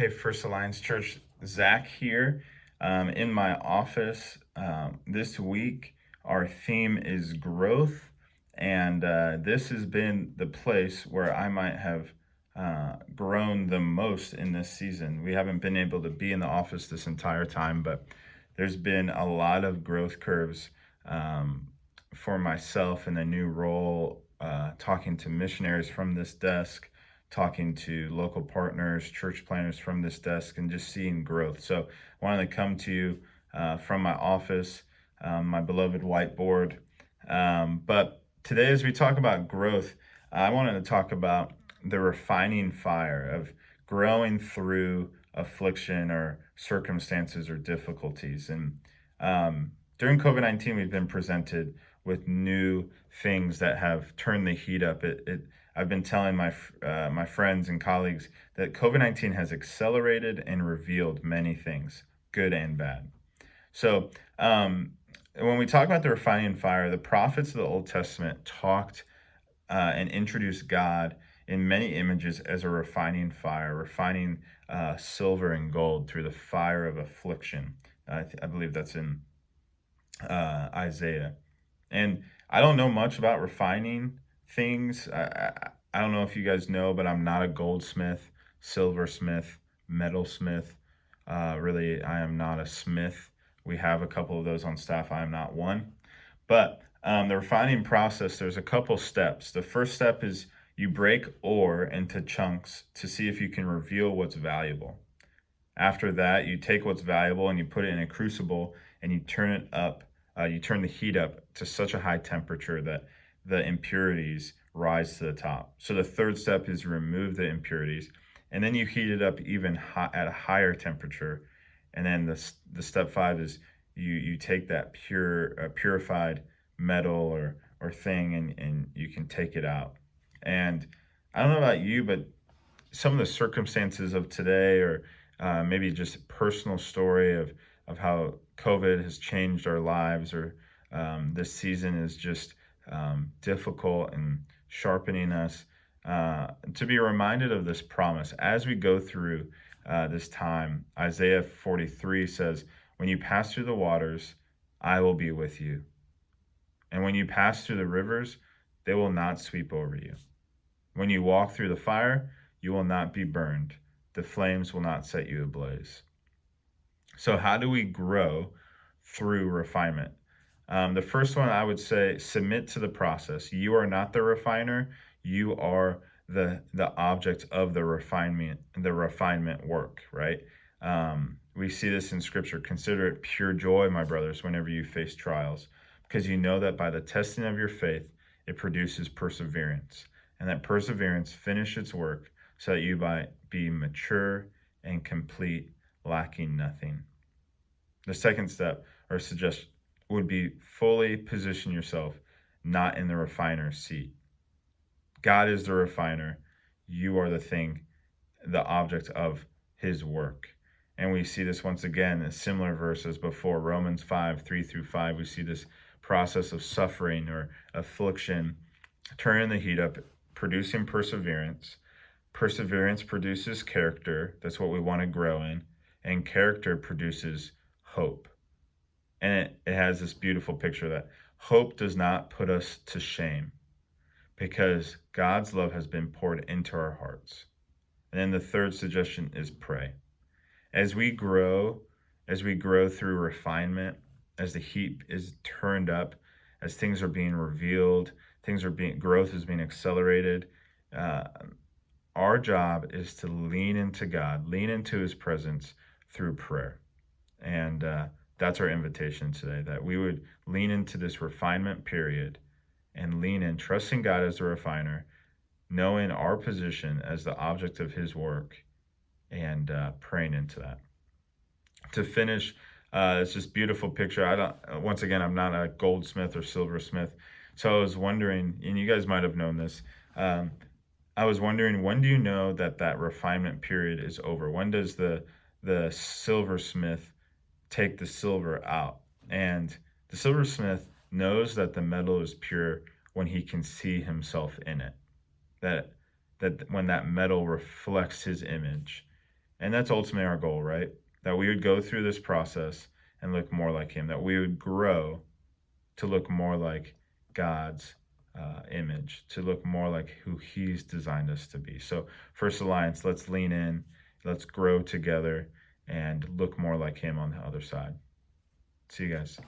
Hey, First Alliance Church, Zach here in my office. This week, our theme is growth, and this has been the place where I might have grown the most in this season. We haven't been able to be in the office this entire time, but there's been a lot of growth curves um, for myself in a new role, talking to missionaries from this desk, talking to local partners, church planners from this desk, and just seeing growth. So I wanted to come to you from my office, my beloved whiteboard. But today, as we talk about growth, I wanted to talk about the refining fire of growing through affliction or circumstances or difficulties. And during COVID-19, we've been presented with new things that have turned the heat up. I've been telling my friends and colleagues that COVID-19 has accelerated and revealed many things, good and bad. So when we talk about the refining fire, the prophets of the Old Testament talked and introduced God in many images as a refining fire, refining silver and gold through the fire of affliction. I believe that's in Isaiah. And I don't know much about refining things. I don't know if you guys know, but I'm not a goldsmith, silversmith, metalsmith. Really, I am not a smith. We have a couple of those on staff. I am not one. But the refining process, there's a couple steps. The first step is you break ore into chunks to see if you can reveal what's valuable. After that, you take what's valuable and you put it in a crucible and you turn it up. You turn the heat up to such a high temperature that the impurities rise to the top. So the third step is remove the impurities, and then you heat it up even at a higher temperature. And then the step 5 is you take that purified metal or thing and you can take it out. And I don't know about you, but some of the circumstances of today, or maybe just a personal story of how COVID has changed our lives, or this season is just difficult and sharpening us, to be reminded of this promise as we go through this time. Isaiah 43 says, "When you pass through the waters, I will be with you. And when you pass through the rivers, they will not sweep over you. When you walk through the fire, you will not be burned. The flames will not set you ablaze." So how do we grow through refinement? The first one, I would say, submit to the process. You are not the refiner. You are the object of the refinement work, right? We see this in Scripture. Consider it pure joy, my brothers, whenever you face trials, because you know that by the testing of your faith, it produces perseverance. And that perseverance finish its work so that you might be mature and complete, lacking nothing. The second step or suggestion would be fully position yourself not in the refiner's seat. God is the refiner. You are the thing, the object of his work. And we see this once again in similar verses before. Romans 5:3-5. We see this process of suffering or affliction, turning the heat up, producing perseverance. Perseverance produces character. That's what we want to grow in. And character produces hope. And it has this beautiful picture that hope does not put us to shame because God's love has been poured into our hearts. And then the third suggestion is pray. As we grow through refinement, as the heat is turned up, as things are being revealed, growth is being accelerated, our job is to lean into God, lean into his presence through prayer. And that's our invitation today, that we would lean into this refinement period and lean in, trusting God as the refiner, knowing our position as the object of his work, and praying into that. To finish, it's this beautiful picture. Once again, I'm not a goldsmith or silversmith. So I was wondering, and you guys might have known this, I was wondering, when do you know that refinement period is over? When does the silversmith take the silver out? And the silversmith knows that the metal is pure when he can see himself in it. That when that metal reflects his image. And that's ultimately our goal, right? That we would go through this process and look more like Him, that we would grow to look more like God's image, to look more like who He's designed us to be. So, First Alliance, let's lean in, let's grow together, and look more like Him on the other side. See you guys.